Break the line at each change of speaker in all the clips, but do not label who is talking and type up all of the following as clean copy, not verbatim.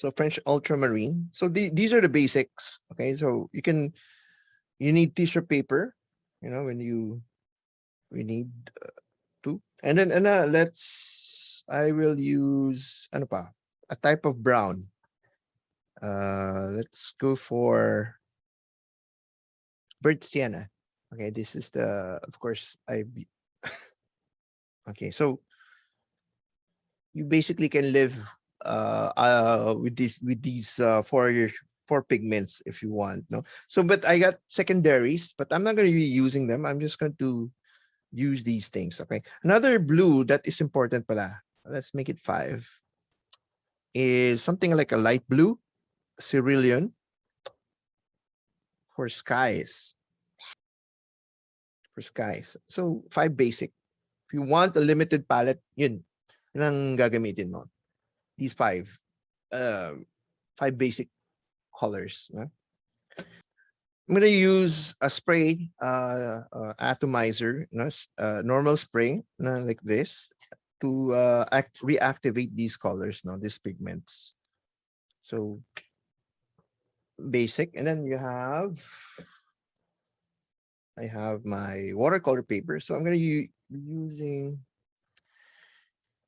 So French ultramarine. So these are the basics. Okay, so you need tissue paper. You know, we need two, and then I will use ano pa, a type of brown. Let's go for bird sienna. Okay, this is of course, okay, so you basically can live with these four pigments if you want, no? So, but I got secondaries, but I'm not going to be using them. I'm just going to use these things, okay? Another blue that is important pala, let's make it 5, is something like a light blue, cerulean, for skies. So 5 basic. If you want a limited palette, yun ang gagamitin mo. These 5 basic colors. I'm gonna use a spray atomizer, normal spray, like this, to reactivate these colors, these pigments. So basic, and then I have my watercolor paper. So I'm gonna be using.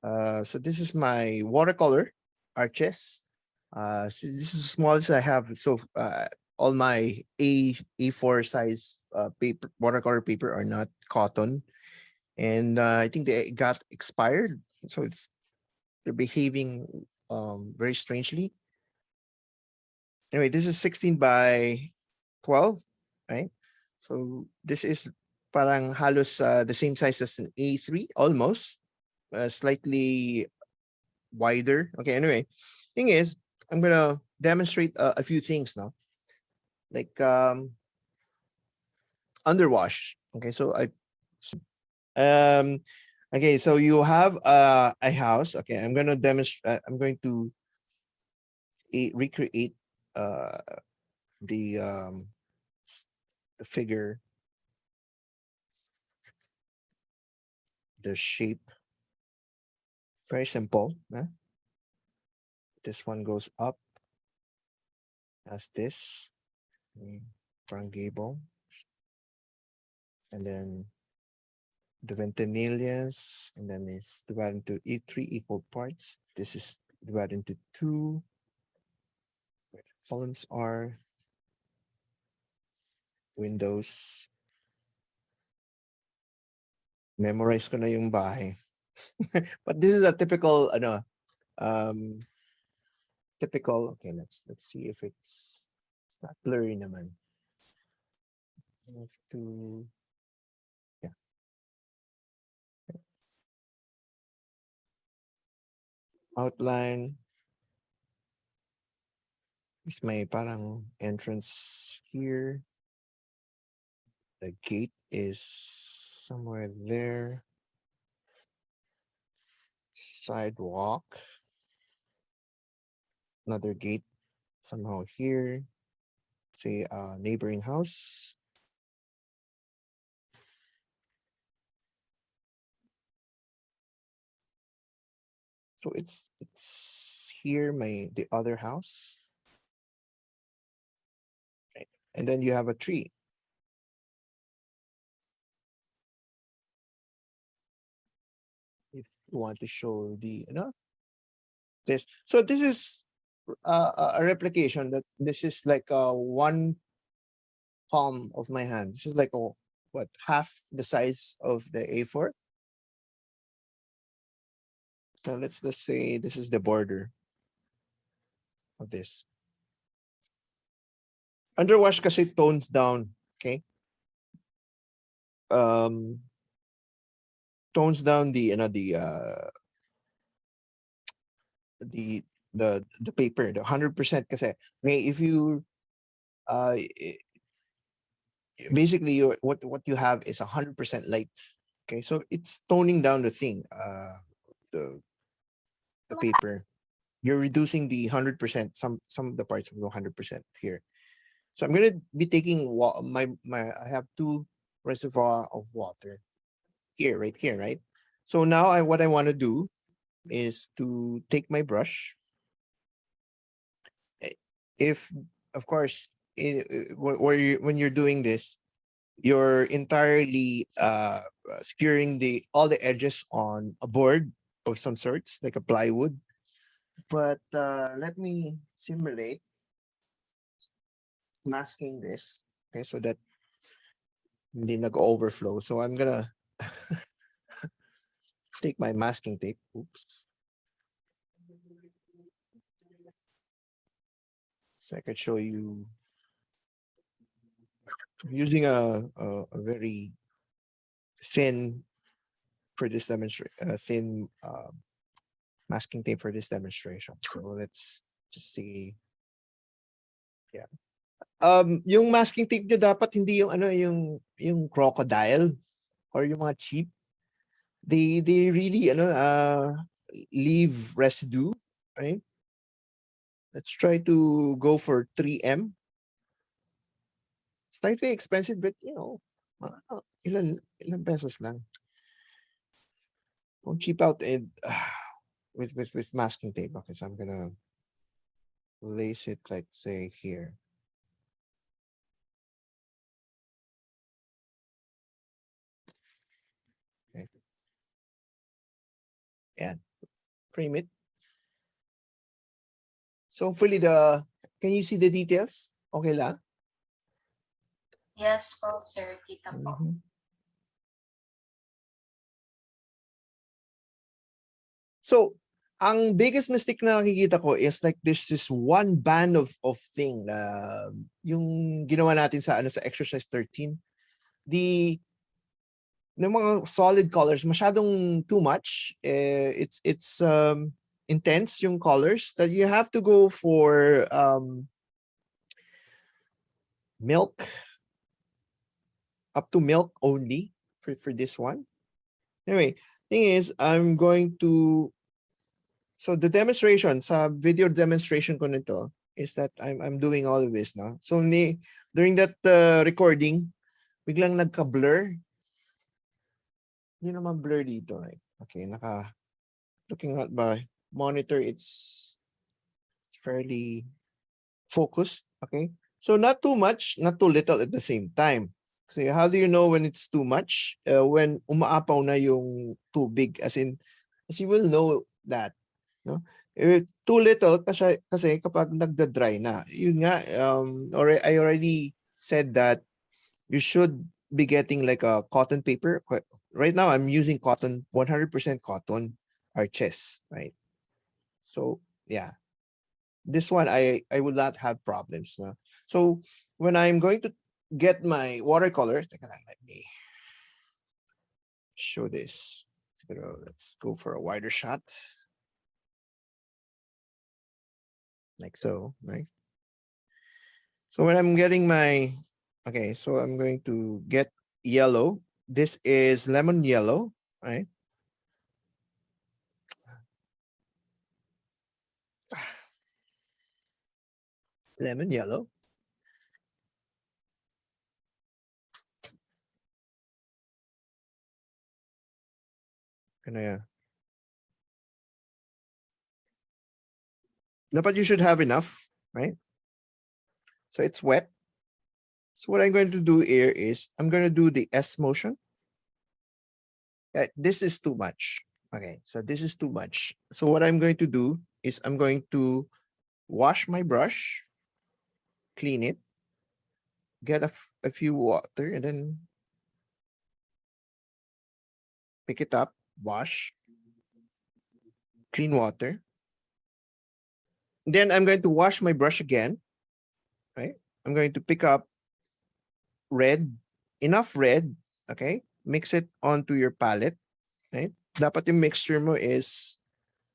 So this is my watercolor arches. So this is the smallest I have. So all my A4 size paper, watercolor paper, are not cotton, and I think they got expired. So they're behaving very strangely. Anyway, this is 16 by 12, right? So this is parang halos the same size as an A3, almost, slightly wider. Okay, anyway, thing is, I'm gonna demonstrate a few things now, like underwash. Okay, so okay, so you have a house. Okay, I'm gonna demonstrate. I'm going to recreate uh the um the figure, the shape. Very simple. This one goes up as this, front gable, and then the ventanillas, and then it's divided into 3 equal parts. This is divided into 2. Columns are windows. Memorize ko na yung bahay. But this is a typical typical. Okay, let's see if it's not blurry naman. I have to, yeah. Outline. Is my parang entrance here. The gate is somewhere there. Sidewalk. Another gate somehow here. Say a neighboring house. So it's here, the other house. Right. And then you have a tree. If you want to show this. So this is a replication that this is like one palm of my hand. This is like half the size of the A4. So let's just say this is the border of this. Underwash kasi tones down, okay? Tones down the paper, the 100% kasi. Okay, if you basically what you have is 100% light. Okay, so it's toning down the thing, the paper. You're reducing the 100%. Some of the parts will go 100% here. So I'm gonna be taking I have 2 reservoir of water here, right? So now what I want to do is to take my brush if, of course, when you're doing this, you're entirely securing all the edges on a board of some sorts, like a plywood. But let me simulate masking this, okay, so that hindi nag-overflow. So I'm gonna take my masking tape. Oops. So I could show you using a very thin for this demonstration, thin masking tape for this demonstration. So let's just see. Yeah. Yung masking tape nyo dapat hindi yung ano yung crocodile or yung mga cheap. They really leave residue, right? Let's try to go for 3M. It's slightly expensive, but ilan pesos lang. Don't cheap out and with masking tape. Okay, so I'm gonna place it, let's say here. Okay. And frame it. So hopefully can you see the details? Okay lang?
Yes po, sir. Kita po.
So, ang biggest mistake na nakikita ko is like there's this one band of thing na yung ginawa natin sa exercise 13. The mga solid colors masyadong too much. It's intense yung colors that you have to go for milk, up to milk only for this one. Anyway, thing is I'm going to, so the demonstration sa video demonstration ko nito is that I'm doing all of this now. So during that recording, biglang nagka-blur. Hindi naman blur dito. Right? Okay, looking at my monitor, it's fairly focused. Okay, so not too much, not too little at the same time. So how do you know when it's too much? When umaapaw na yung tubig, as you will know that. No? If too little kasi kapag nagda-dry na, yun nga, I already said that you should be getting like a cotton paper. Right now I'm using cotton, 100% cotton arches, right? So yeah, this one I will not have problems. No? So when I'm going to get my watercolor, let me show this. Let's go for a wider shot. Like so, right? So when I'm getting okay, so I'm going to get yellow. This is lemon yellow, right? Lemon yellow. But you should have enough, right? So it's wet. So what I'm going to do here is I'm going to do the S motion. This is too much. Okay, so this is too much. So what I'm going to do is I'm going to wash my brush, clean it, get a few water, and then pick it up, wash, clean water. Then I'm going to wash my brush again, right? I'm going to pick up red, enough red, okay? Mix it onto your palette, right? Dapat yung mixture mo is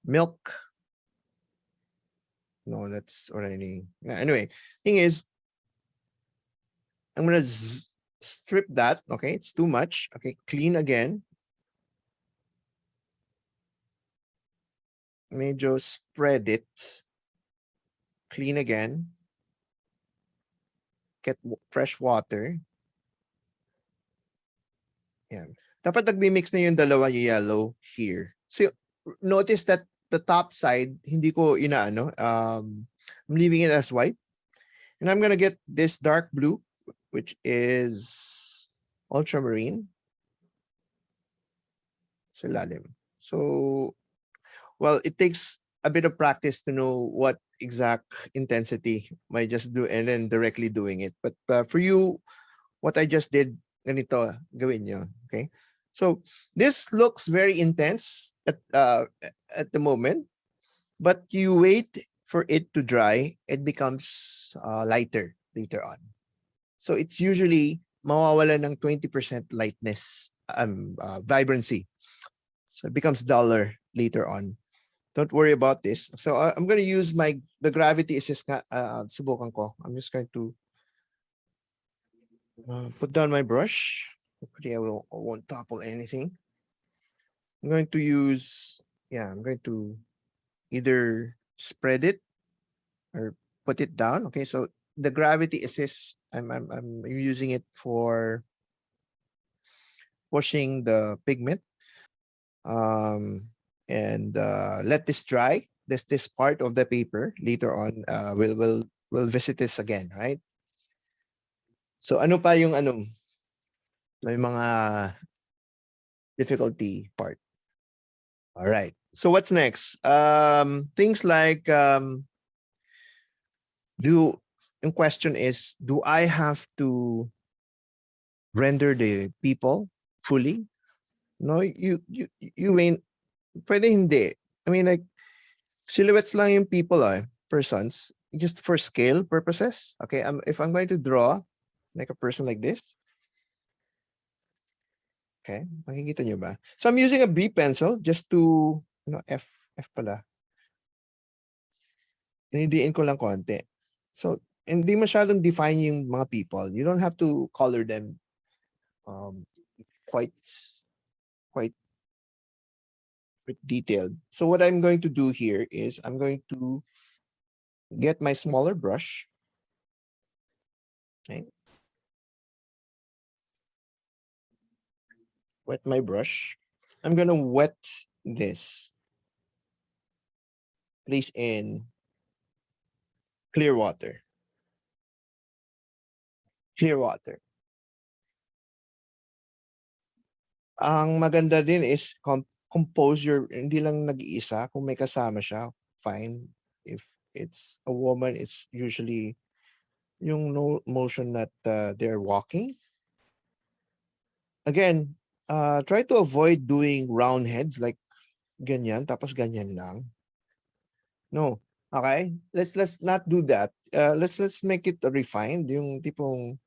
milk. No, that's already, anyway, thing is, I'm going to strip that, okay? It's too much, okay? Clean again. Medyo spread it. Clean again. Get fresh water. Yeah. Dapat nagmi-mix na yung dalawa yellow here. So notice that the top side, hindi ko inaano, I'm leaving it as white. And I'm going to get this dark blue, which is ultramarine. Sa lalim. So, well, it takes a bit of practice to know what exact intensity might just do and then directly doing it. But for you, what I just did, ganito, gawin nyo. Okay? So, this looks very intense at the moment, but you wait for it to dry, it becomes lighter later on. So it's usually mawawala ng 20% lightness, vibrancy. So it becomes duller later on. Don't worry about this. So I'm going to use the gravity assist subukan ko. I'm just going to put down my brush. Hopefully I won't topple anything. I'm going to use, I'm going to either spread it or put it down. Okay, so the gravity assist, I'm using it for pushing the pigment. And let this dry. This part of the paper later on. We'll visit this again, right? So ano pa yung may mga difficulty part. All right. So what's next? Things like yung question is, do I have to render the people fully? No, you mean pwede hindi. I mean, like, silhouettes lang yung people, persons, just for scale purposes. Okay, if I'm going to draw like a person like this, okay, makikita nyo ba? So I'm using a B pencil just to, F pala. Inidiin ko lang konti. So, hindi masyadong define yung mga people. You don't have to color them quite detailed. So what I'm going to do here is I'm going to get my smaller brush. Okay. Wet my brush. I'm going to wet this. Place in clear water. Clear water. Ang maganda din is compose your, hindi lang nag-iisa. Kung may kasama siya, fine. If it's a woman, it's usually yung no motion that they're walking. Again, try to avoid doing round heads like ganyan, tapos ganyan lang. No. Okay? Let's not do that. Let's make it refined, yung tipong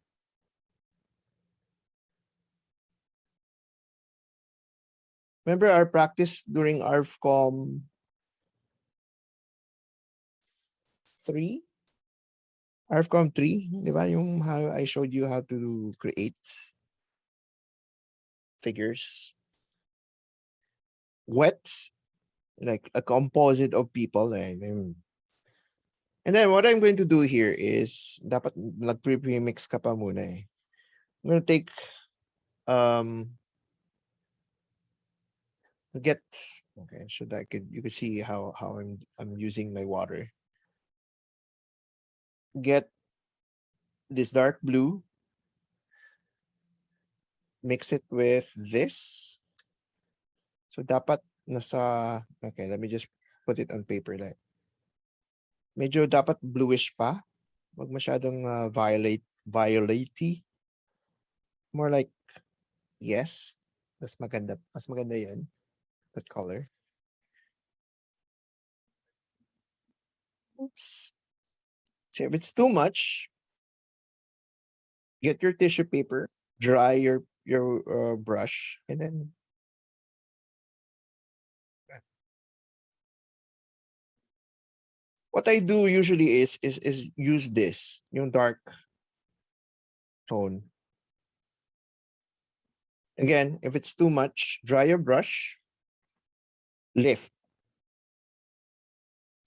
remember our practice during ARFCOM 3? ARFCOM 3, di ba? Yung how I showed you how to create figures. Wet, like a composite of people. And then what I'm going to do here is, dapat nag-pre-mix ka pa muna eh. I'm going to take, okay, so that you can see how I'm using my water. Get this dark blue, mix it with this. So dapat nasa, okay, let me just put it on paper. Like, medyo dapat bluish pa. Wag masyadong violet-y. More like, yes. Mas maganda yun. That color. Oops. So if it's too much, get your tissue paper, dry your brush, and then what I do usually is use this, yung dark tone. Again, if it's too much, dry your brush, lift.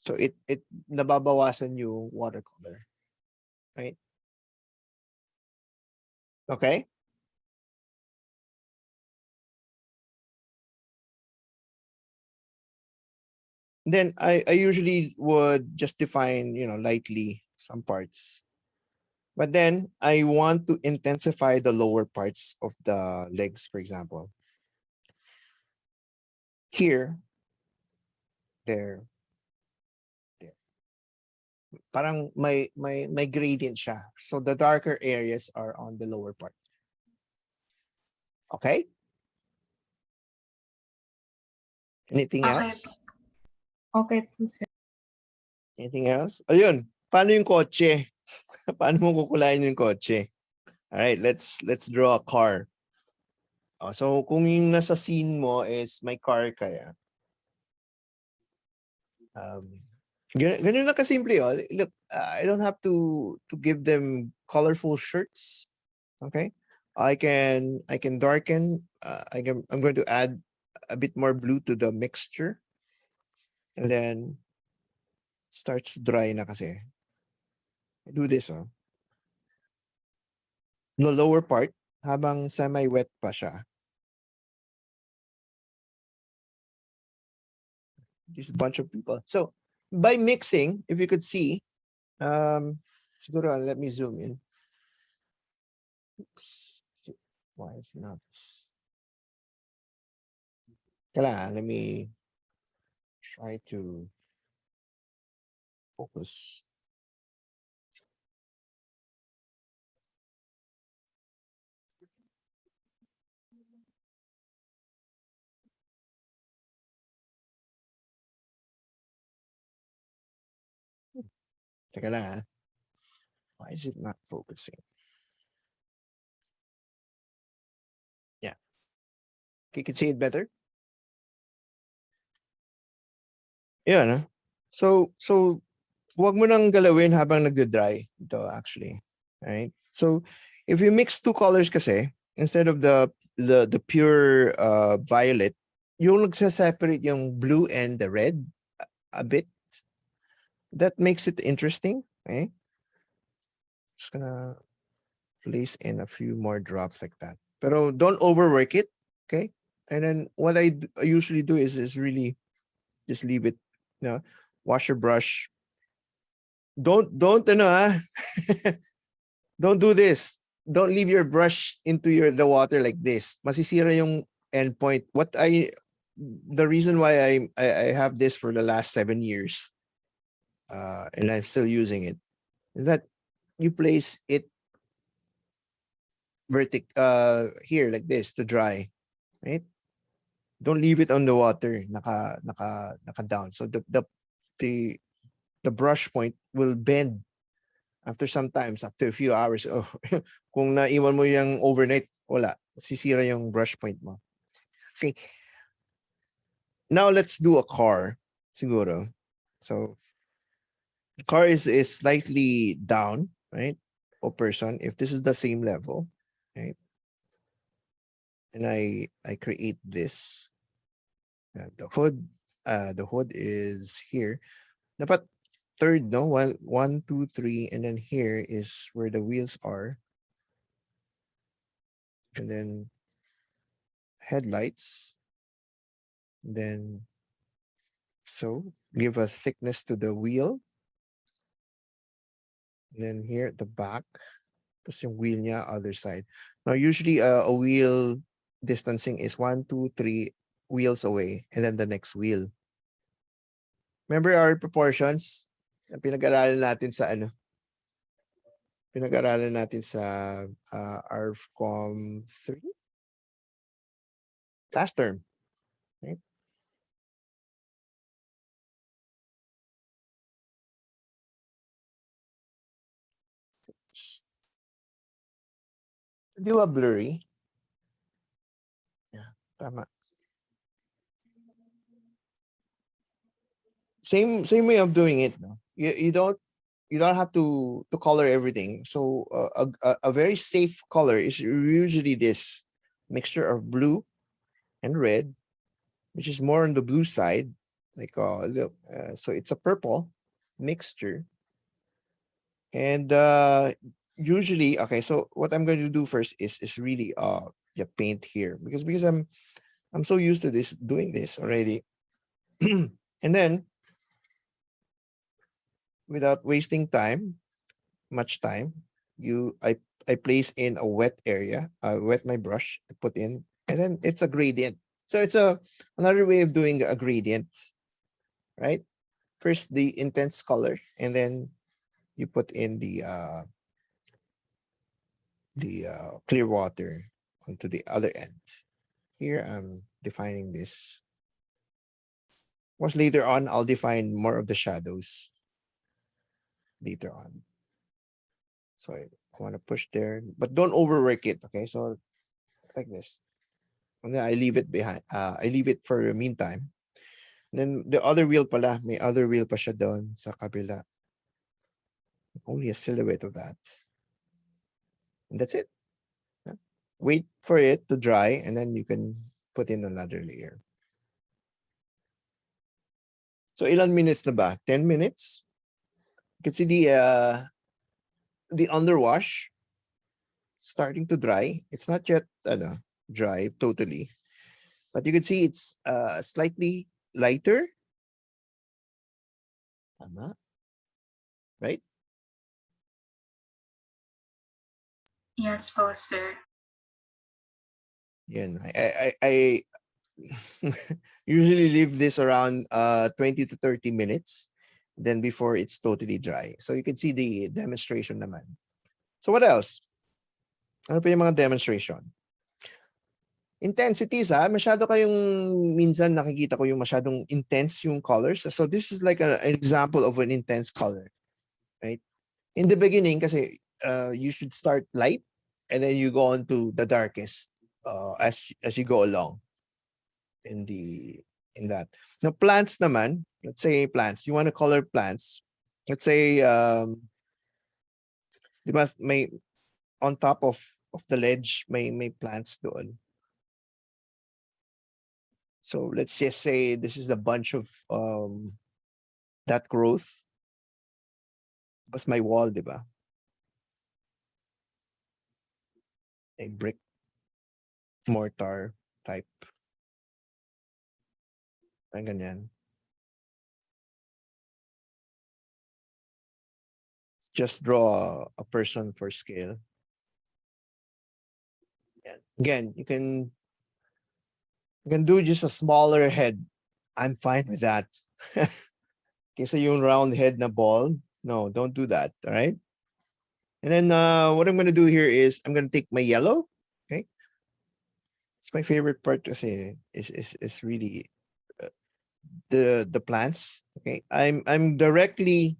So it nababawasan yung watercolor. Right? Okay? Then I usually would just define, lightly some parts. But then I want to intensify the lower parts of the legs, for example. Here, there, there. Parang may gradient siya. So the darker areas are on the lower part. Okay? Anything
Okay.
else?
Okay po, sir.
Anything else? Ayun. Paano yung kotse? Paano mo kukulayan yung kotse? All right, let's draw a car. So kung yung nasa scene mo is may car kaya. Ganun lang kasimple. Oh. Look, I don't have to give them colorful shirts. Okay, I can darken. I'm going to add a bit more blue to the mixture, and then it starts to dry na kasi. I do this. Oh. The lower part, habang semi-wet pa siya. Just a bunch of people. So by mixing, if you could see, siguro let me zoom in. Oops. Why is not? Let me try to focus. Teka lang, ah. Why is it not focusing? Yeah. You can see it better. Yeah, no? So huwag mo nang galawin habang nagde-dry ito actually. Right? So if you mix two colors kasi, instead of the pure violet, yung nagsa-separate yung blue and the red a bit. That makes it interesting. Okay? Just gonna place in a few more drops like that. Pero don't overwork it. Okay? And then what I usually do is really just leave it, wash your brush. Don't don't do this. Don't leave your brush into the water like this. Masisira yung end point. The reason why I have this for the last 7 years, and I'm still using it, is that you place it here like this to dry, right? Don't leave it on the water, naka down. So the brush point will bend after sometimes, after a few hours. Oh, kung naiwan mo yung overnight, wala. Sisira yung brush point mo. Okay. Now let's do a car, siguro. So the car is slightly down, right? O person, if this is the same level, right? And I create this. The hood is here. Dapat third, no? One, two, three, and then here is where the wheels are. And then headlights. Then so give a thickness to the wheel. And then here at the back, kasi yung wheel niya other side. Now usually a wheel distancing is 1, 2, 3 wheels away, and then the next wheel. Remember our proportions? Pinag-aralan natin sa Pinag-aralan natin sa ARFCOM 3 last term. Right? Do a blurry. Yeah, tama. Same way of doing it. No? You don't have to color everything. So a very safe color is usually this mixture of blue and red, which is more on the blue side. Like so it's a purple mixture. And usually, okay, so what I'm going to do first is really paint here because I'm so used to doing this already. And then without wasting much time, I place in a wet area, wet my brush, I put in, and then it's a gradient. So it's another way of doing a gradient, right? First the intense color, and then you put in the clear water onto the other end. Here I'm defining this. Once later on, I'll define more of the shadows later on. So I want to push there, but don't overwork it. Okay, so like this, and then I leave it behind. I leave it for the meantime. Then the other wheel pala, may other wheel pa siya doon sa kabila. Only a silhouette of that. And that's it. Yeah. Wait for it to dry, and then you can put in another layer. So ilan minutes na ba? 10 minutes? You can see the underwash starting to dry. It's not yet dry totally, but you can see it's slightly lighter. Tama? Right?
Yes po, sir.
Yan. I usually leave this around 20 to 30 minutes then before it's totally dry. So you can see the demonstration naman. So what else? Ano pa yung mga demonstration? Intensities, masyado kayong minsan nakikita ko yung masyadong intense yung colors. So this is like an example of an intense color, right? In the beginning, kasi you should start light and then you go on to the darkest as you go along in that. Now plants naman, let's say plants, you want to color plants. Let's say di ba, may on top of the ledge may plants doon. So let's just say this is a bunch of that growth. That's my wall, di ba? A brick mortar type. Parang ganyan. Just draw a person for scale. Again, you can do just a smaller head. I'm fine with that. Kesa yung round head na ball. No, don't do that. All right. And then what I'm going to do here is I'm going to take my yellow. Okay. It's my favorite part kasi is really the plants. Okay. I'm directly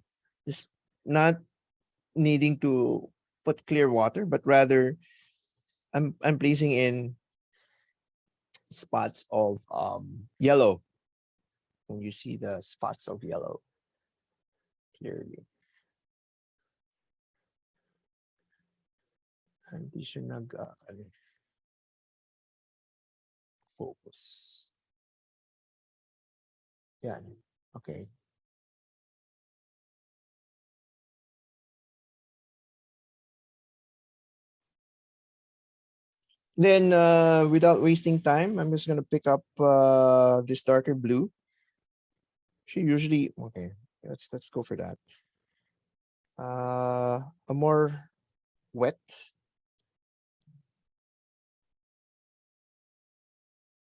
just not needing to put clear water, but rather I'm placing in spots of yellow. When you see the spots of yellow clearly. Hindi siya focus. Yan. Okay. Then, without wasting time, I'm just going to pick up this darker blue. She usually, okay, let's go for that. A more wet.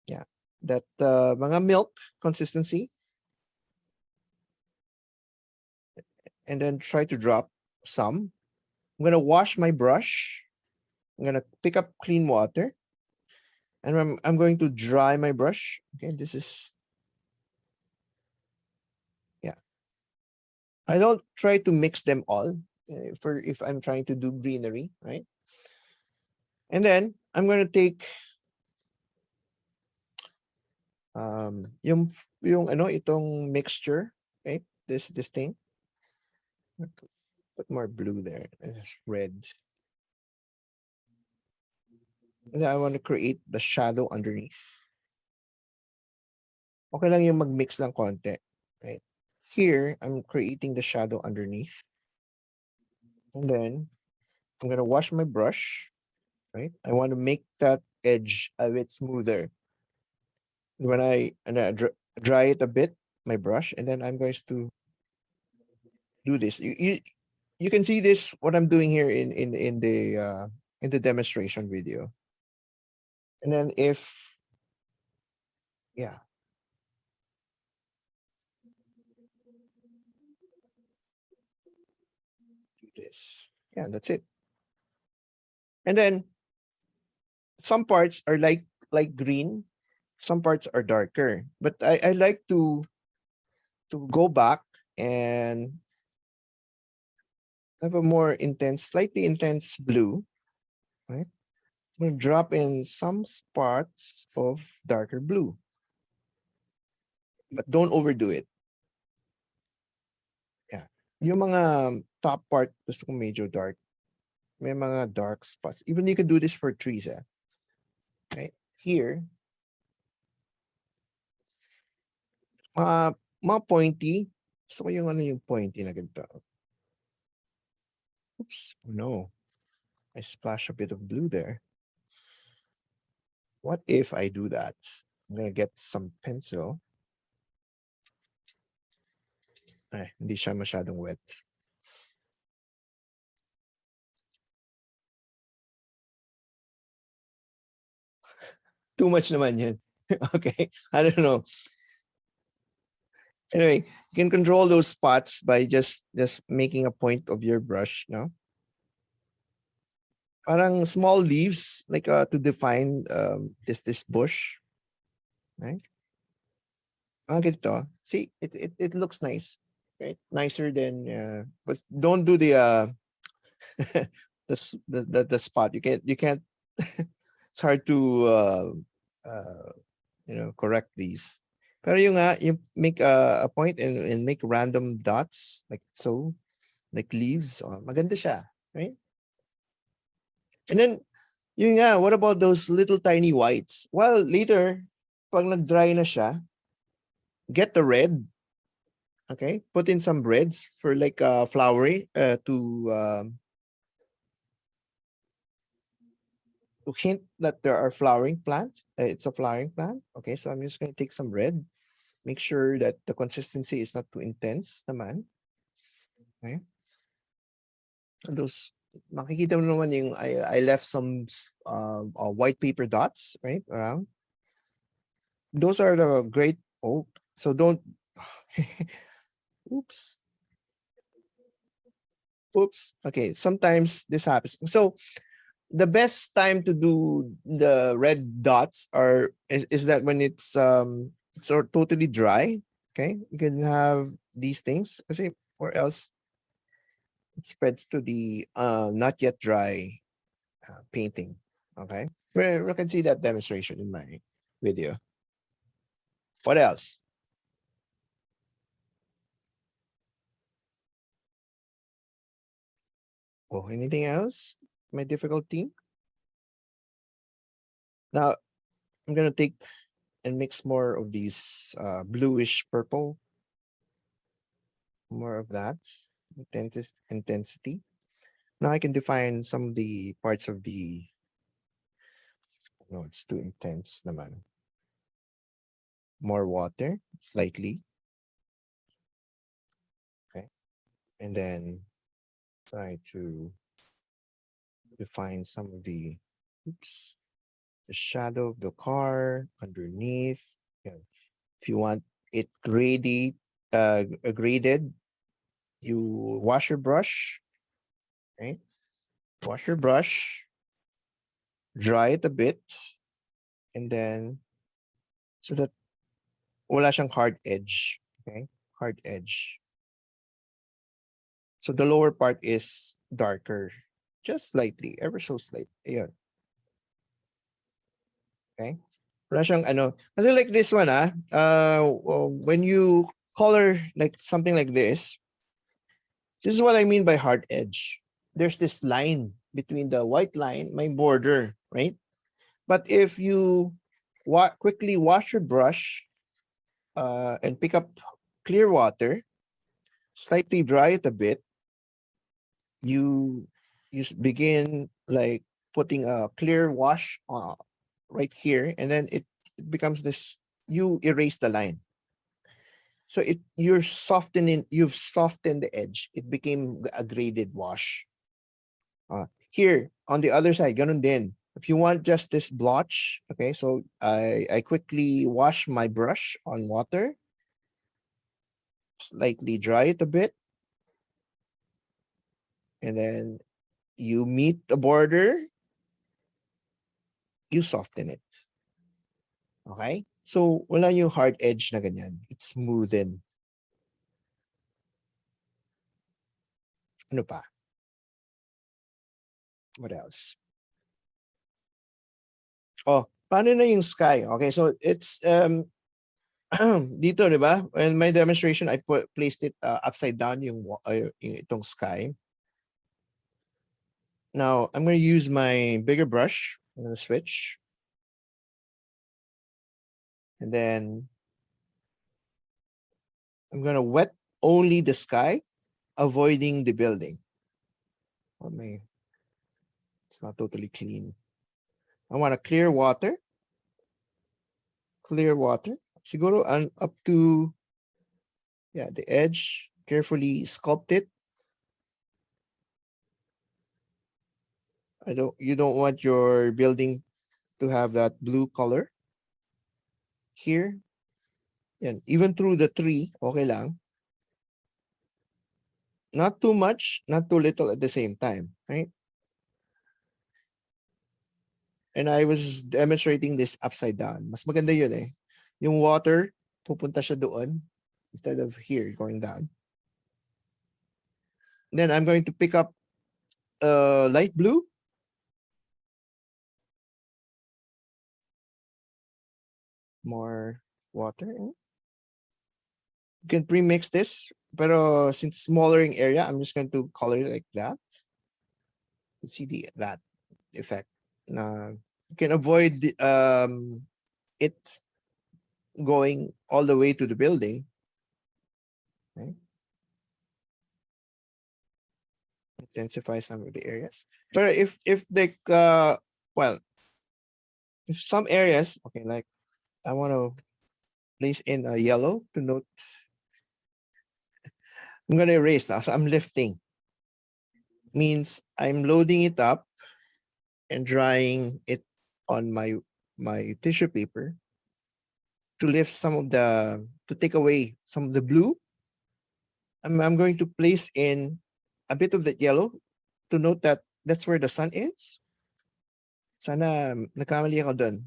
Yeah, that mga milk consistency. And then try to drop some. I'm going to wash my brush. I'm going to pick up clean water. And I'm going to dry my brush. Okay, this is, yeah. I don't try to mix them all for if I'm trying to do greenery, right? And then I'm going to take yung itong mixture, right? This thing. Put more blue there. It's red. And then I want to create the shadow underneath. Okay lang yung mag-mix lang konti, right? Here, I'm creating the shadow underneath. And then I'm going to wash my brush, right? I want to make that edge a bit smoother. When I dry it a bit, my brush, and then I'm going to do this. you can see this, what I'm doing here in the demonstration video. And then if, yeah, do this. Yeah, that's it. And then some parts are like green, some parts are darker. But I like to go back and have a more intense, slightly intense blue, right? I'm gonna drop in some spots of darker blue, but don't overdo it. Yeah. Yung mga top part, gusto ko medyo dark. May mga dark spots. Even you can do this for trees, eh? Right? Here, mga pointy. Gusto ko yung ano yung pointy na ganito. Oops. Oh no. I splash a bit of blue there. What if I do that? I'm gonna get some pencil. Ay, hindi siya masyadong wet. Too much naman yan. Okay. I don't know. Anyway, you can control those spots by just making a point of your brush, no? Parang small leaves, like to define this bush, right? Ganito. See, it looks nice, right? Nicer than, but don't do the the spot. You can't. It's hard to correct these. Pero yung you make a point and make random dots like so, like leaves. Oh, maganda siya, right? And then what about those little tiny whites? Well, later, pag nag-dry na siya, get the red. Okay, put in some reds for like flowery to hint that there are flowering plants. It's a flowering plant. Okay, so I'm just going to take some red. Make sure that the consistency is not too intense naman. Okay. And those, makikita mo naman yung I left some white paper dots, right, around. Those are the great, so don't, oops. Oops. Okay, sometimes this happens. So the best time to do the red dots is that when it's sort totally dry. Okay, you can have these things, or else it spreads to the not yet dry painting. Okay, we can see that demonstration in my video. What else? Oh, anything else? My difficulty. Now I'm gonna take and mix more of these bluish purple, more of that intensity. Now I can define some of the parts of the, no, it's too intense naman. More water, slightly. Okay. And then try to define some of the, the shadow of the car underneath. Yeah. If you want it graded, you wash your brush, right? Wash your brush, dry it a bit, and then so that wala siyang hard edge. Okay, hard edge. So the lower part is darker, just slightly, ever so slight. Ayan. Okay. Wala siyang ano. Kasi like this one, when you color like something like this is what I mean by hard edge. There's this line between the white line, my border, right? But if you quickly wash your brush and pick up clear water, slightly dry it a bit, you begin like putting a clear wash right here, and then it becomes this, you erase the line. So you've softened the edge. It became a graded wash. Here on the other side, ganun din. If you want just this blotch, okay, so I quickly wash my brush on water, slightly dry it a bit, and then you meet the border, you soften it. Okay? So, wala yung hard edge na ganyan. It's smoothen. Ano pa? What else? Oh, paano na yung sky? Okay, so it's dito, di ba? In my demonstration, I placed it upside down yung itong sky. Now, I'm going to use my bigger brush. I'm going to switch. And then I'm going to wet only the sky, avoiding the building. Oh, it's not totally clean. I want a clear water. Clear water. Siguro up to the edge. Carefully sculpt it. You don't want your building to have that blue color. Here. Yan. Even through the tree, okay lang. Not too much, not too little at the same time, right? And I was demonstrating this upside down. Mas maganda yun eh. Yung water, pupunta siya doon instead of here going down. Then I'm going to pick up light blue. More water. You can pre-mix this, pero since smaller area, I'm just going to color it like that. See that effect. You can avoid it going all the way to the building. Right? Intensify some of the areas. But if the if some areas, okay, like I want to place in a yellow to note. I'm gonna erase now. So I'm lifting. Means I'm loading it up and drying it on my tissue paper to lift to take away some of the blue. I'm going to place in a bit of that yellow to note that that's where the sun is. Sana nagkamali ako dun.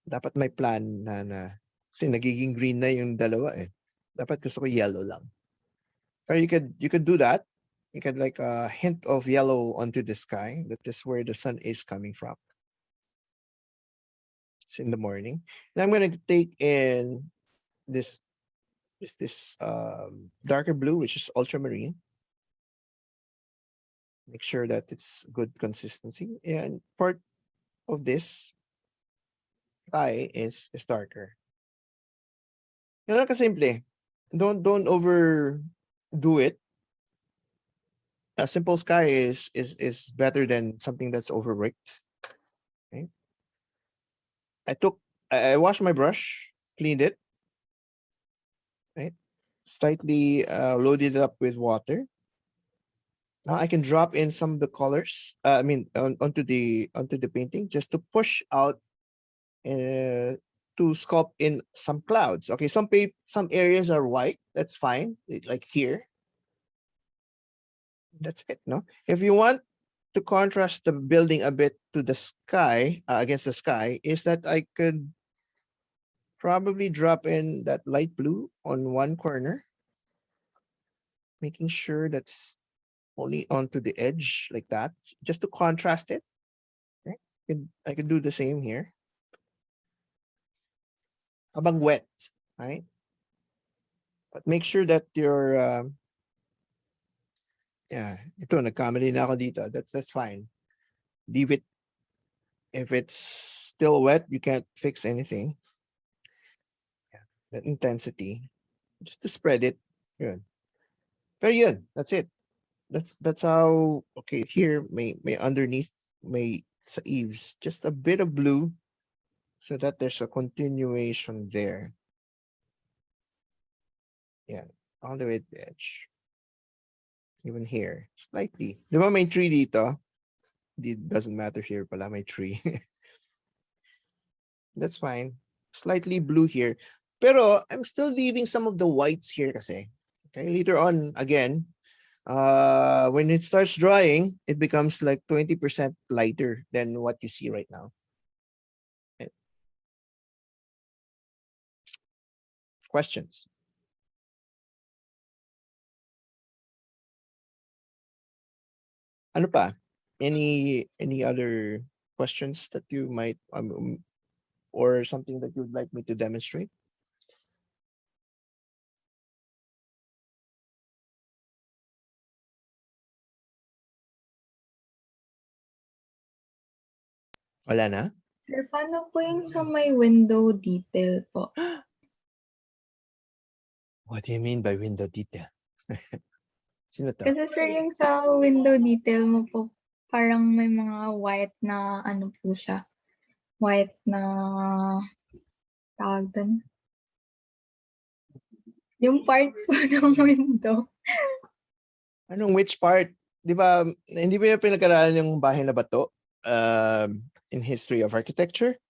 Dapat may plan na kasi nagiging green na yung dalawa eh. Dapat gusto ko yellow lang. Or you could do that. You could like a hint of yellow onto the sky. That is where the sun is coming from. It's in the morning. And I'm gonna take in this darker blue, which is ultramarine. Make sure that it's good consistency. And part of this sky is darker. Yan lang kasimple. Don't overdo it. A simple sky is better than something that's overworked. Okay. I washed my brush, cleaned it, right? Slightly loaded it up with water. Now I can drop in some of the colors. Onto the painting just to push out to sculpt in some clouds. Okay, some areas are white. That's fine. Like here. That's it. No, if you want to contrast the building a bit to the sky against the sky, is that I could probably drop in that light blue on one corner, making sure that's only onto the edge like that, just to contrast it. Okay. I could do the same here. Habang wet, right? But make sure that your ito nagkamali na ako dito. That's fine. Leave it. If it's still wet, you can't fix anything. Yeah, that intensity, just to spread it. Good. Very good. That's it. That's how. Okay, here may underneath may sa eaves just a bit of blue, so that there's a continuation there. Yeah, all the way at the edge. Even here, slightly. Di ba may tree dito? It doesn't matter here pala, may tree. That's fine. Slightly blue here. Pero I'm still leaving some of the whites here kasi. Okay, later on, again, when it starts drying, it becomes like 20% lighter than what you see right now. Okay. Questions? Ano pa? Any other questions that you might or something that you'd like me to demonstrate? Wala na?
Sir, paano po yung sa may window detail po?
What do you mean by window detail? Sino to?
Kasi sir, yung sa window detail mo po, parang may mga white na ano po siya. White na tawag dun. Yung parts po ng window.
Anong which part? Di ba, hindi ba yung pinag-aralan yung bahay na bato in history of architecture?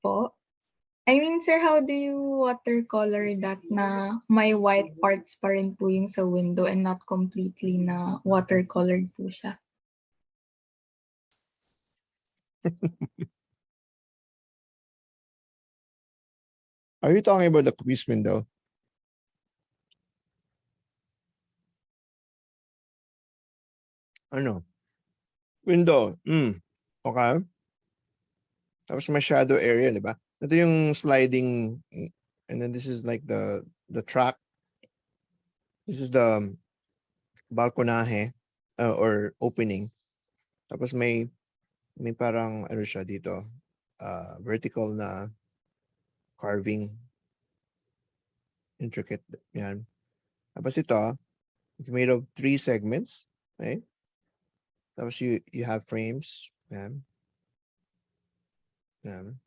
Po. I mean, sir, how do you watercolor that na may white parts pa rin po yung sa window and not completely na watercolored po siya?
Are you talking about the quiz window? Ano? Window. Okay. Tapos may shadow area, di ba? Ito yung sliding, and then this is like the track. This is the balkonahe or opening. Tapos may parang ano siya dito, vertical na carving. Intricate. Yan. Tapos ito, it's made of 3 segments. Right? Tapos you have frames. Yan. Yan.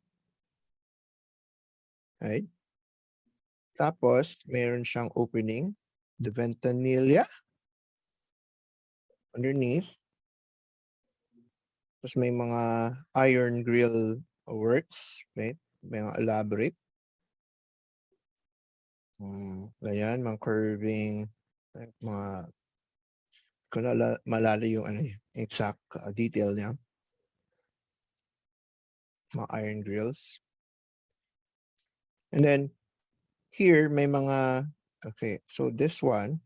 Right? Tapos, meron siyang opening. The ventanilla. Underneath. Tapos may mga iron grill works. Right? May mga elaborate. Ayan, mga curving. Mga kung malala yung exact detail niya. Mga iron grills. And then, here, may mga, okay, so this one,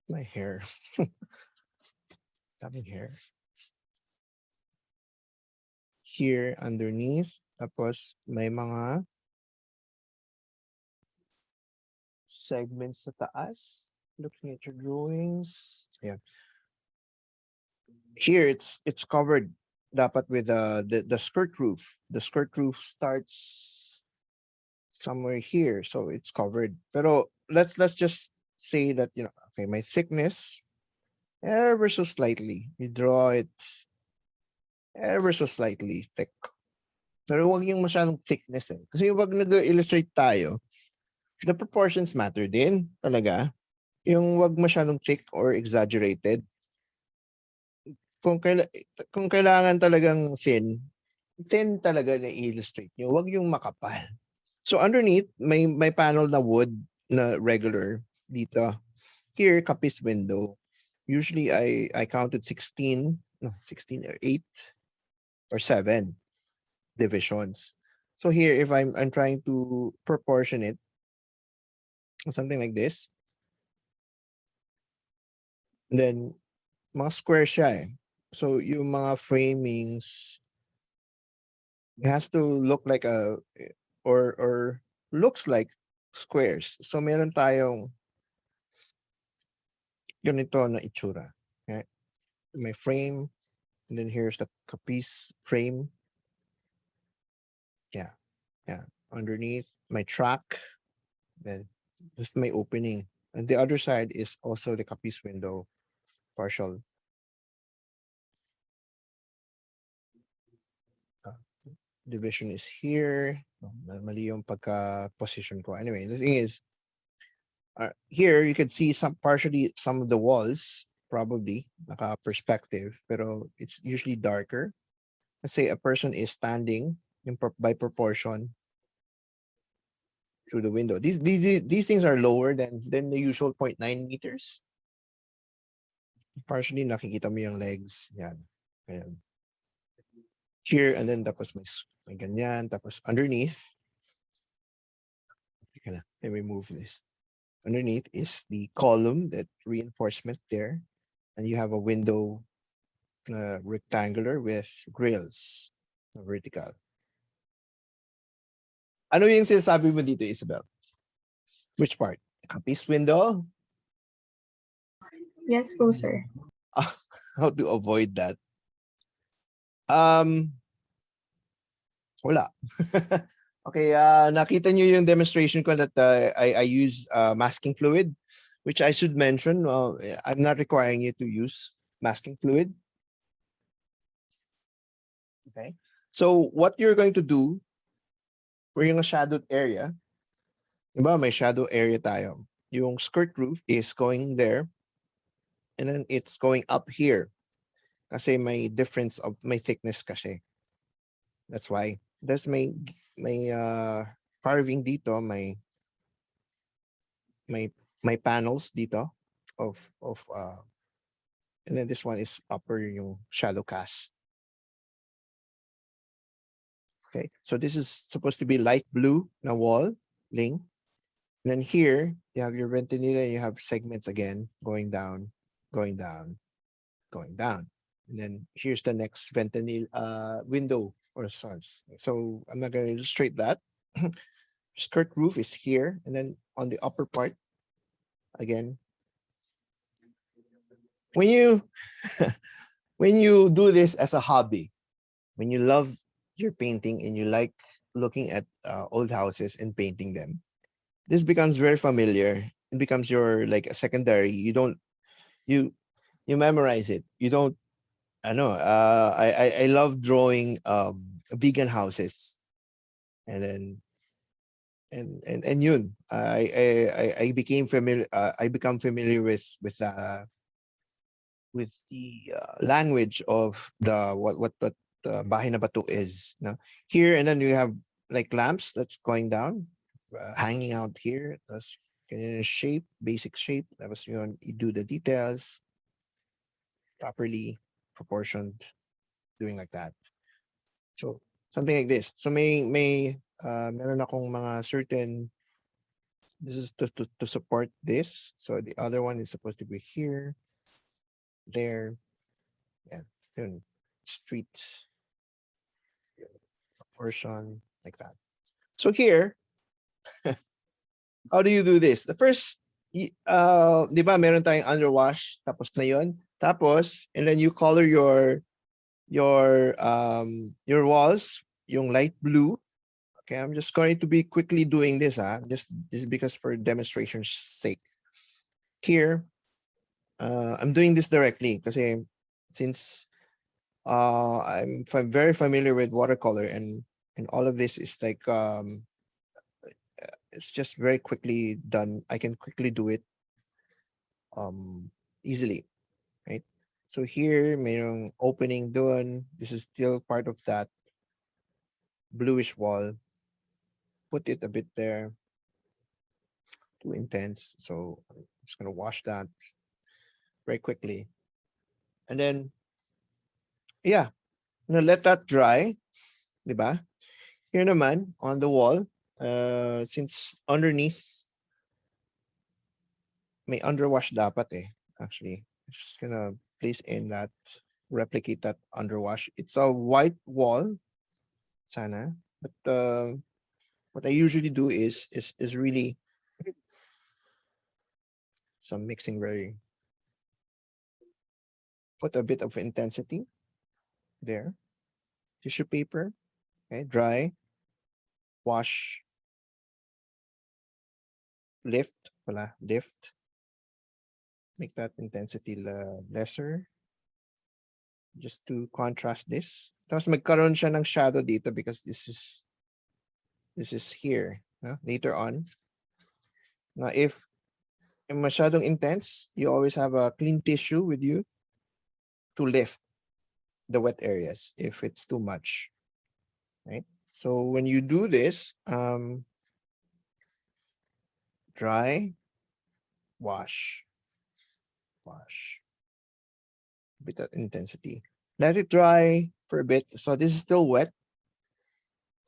my hair. Having hair. Here, underneath, tapos may mga segments sa taas. Looking at your drawings. Yeah. Here, it's covered dapat with the skirt roof. The skirt roof starts somewhere here, so it's covered. Pero let's just say that, okay, my thickness ever so slightly. You draw it ever so slightly thick. Pero wag yung masyadong thickness eh. Kasi wag nag-illustrate tayo, the proportions matter din talaga. Yung wag masyadong thick or exaggerated. Kung kailangan talagang thin talaga na illustrate nyo. Wag yung makapal. So underneath, may panel na wood na regular dito. Here, kapis window. Usually, I counted 16 or 8 or 7 divisions. So here, if I'm trying to proportion it, something like this, then mga square siya eh. So yung mga framings, it has to look like or looks like squares. So meron tayong ganito na itsura. Okay? My frame, and then here's the capiz frame. Yeah. Underneath my track, then this is my opening. And the other side is also the capiz window partial. division is here. Mali yung pagka-position ko. Anyway, the thing is, here you can see partially some of the walls, probably naka-perspective, pero it's usually darker. Let's say a person is standing by proportion through the window. These things are lower than the usual 0.9 meters. Partially nakikita mo yung legs. Yan. Ayan. Here, and then tapos may ganyan. Tapos underneath, let me move this. Underneath is the column, that reinforcement there. And you have a window, rectangular with grills, vertical. Ano yung sinasabi mo dito, Isabel? Which part? Kapis window?
Yes po, sir.
How to avoid that? Wala. Okay, nakita nyo yung demonstration ko that I use masking fluid, which I should mention, I'm not requiring you to use masking fluid. Okay. So what you're going to do for yung shadowed area, diba may shadow area tayo. Yung skirt roof is going there, and then it's going up here. Kasi may difference of may thickness kasi. That's why. There's may carving dito, may panels dito of and then this one is upper yung shadow cast. Okay, so this is supposed to be light blue na wall ling. And then here you have your ventanilla, and you have segments again going down, going down, going down. And then here's the next ventanilla window or source. So I'm not going to illustrate that. Skirt roof is here, and then on the upper part, again, when you when you do this as a hobby, when you love your painting and you like looking at old houses and painting them, this becomes very familiar. It becomes your like a secondary. You memorize it. You don't. I know. I love drawing vegan houses, and then and yun. I became familiar. I become familiar with the language of the what the bahay na bato is. No? Here, and then you have like lamps that's going down, hanging out here. That's shape, basic shape. That was you do the details properly proportioned, doing like that. So something like this. So may meron akong mga certain. This is to support this. So the other one is supposed to be here, there, yeah, street proportion like that. So here, how do you do this? The first, di ba meron tayong underwash, tapos na yun. Tapos, and then you color your walls, yung light blue. Okay, I'm just going to be quickly doing this. This is because for demonstration's sake. Here, I'm doing this directly because since I'm very familiar with watercolor and all of this is like it's just very quickly done. I can quickly do it easily, right? So here, mayroong opening doon. This is still part of that bluish wall. Put it a bit there. Too intense. So I'm just gonna wash that very quickly. And then, yeah, I'm gonna let that dry. Diba? Here naman, on the wall, since underneath, may underwash dapat eh. Actually, I'm just gonna place in that, replicate that underwash. It's a white wall, sana. But what I usually do is really some mixing, very put a bit of intensity there. Tissue paper, okay, dry, wash, lift, lift. Make that intensity lesser. just to contrast this. Tapos magkaroon siya ng shadow dito because this is here. Later on. Now, if masyadong intense, you always have a clean tissue with you to lift the wet areas if it's too much, right? So when you do this, dry, wash, bit of intensity. Let it dry for a bit. So this is still wet.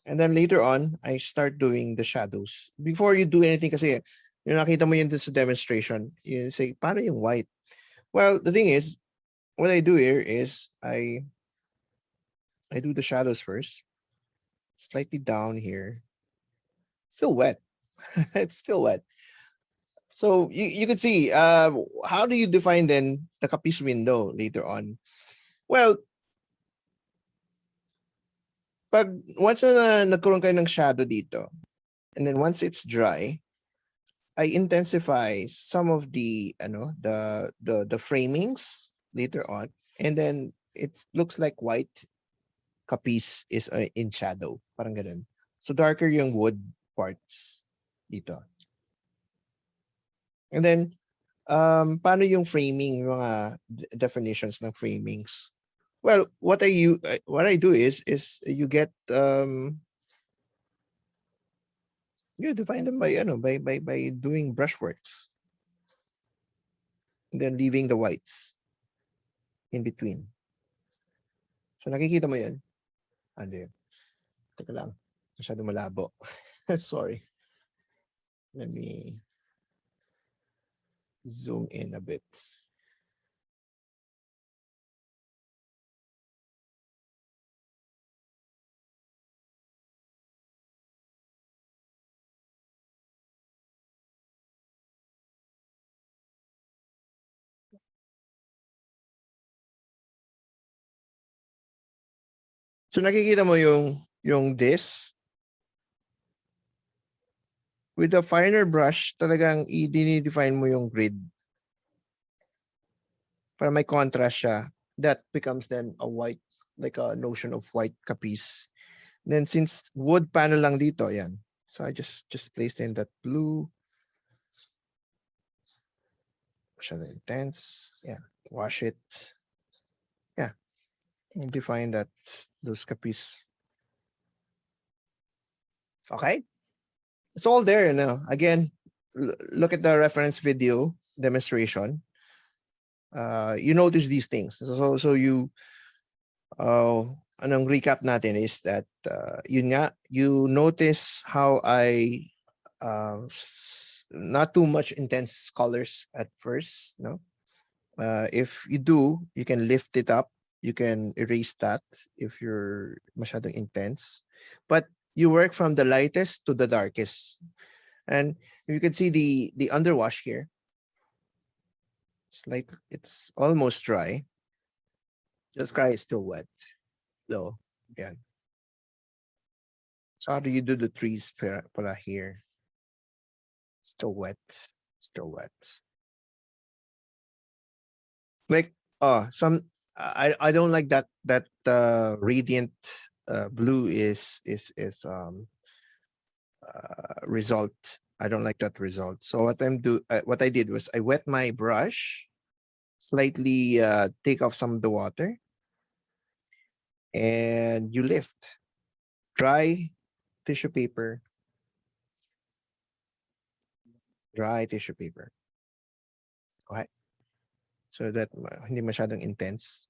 And then later on, I start doing the shadows. Before you do anything, kasi yung nakita mo yun sa demonstration, you say, paano yung white? Well, the thing is, what I do here is I do the shadows first, slightly down here. Still wet. It's still wet. So you could see, how do you define then the kapis window later on? Well, pag once na nagkaroon kayo ng shadow dito, and then once it's dry, I intensify some of the the framings later on, and then it looks like white kapis is in shadow, parang ganun. So darker yung wood parts dito. And then paano yung framing, mga definitions ng framings? Well, what I do is you get you define them by doing brushworks. And then leaving the whites in between. So nakikita mo yan? Ano yun? Teka lang. Masyado malabo. Sorry. Let me zoom in a bit. So nakikita mo yung this with a finer brush, talagang i-define mo yung grid para may contrast siya. That becomes then a white, like a notion of white kapis. Then since wood panel lang dito, yan. So I just placed in that blue. Masyado intense. Yeah, wash it. Yeah, and define that those kapis. Okay, it's all there now. Again, look at the reference video demonstration. You notice these things. So you, anong recap natin is that yun nga, you notice how I not too much intense colors at first, no? If you do, you can lift it up. You can erase that if you're masyadong intense. But you work from the lightest to the darkest. And you can see the underwash here. It's like it's almost dry. The sky is still wet. Low. Yeah. So how do you do the trees para here? Still wet. Still wet. Like some I don't like that radiant blue is result. I don't like that result. So what I did was I wet my brush, slightly take off some of the water, and you lift. Dry tissue paper. Dry tissue paper. Okay. So that hindi masyadong intense.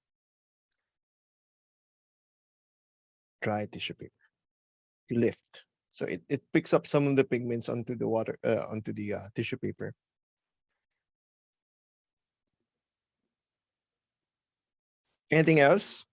Dry tissue paper. You lift. So it picks up some of the pigments onto the water, onto the tissue paper. Anything else?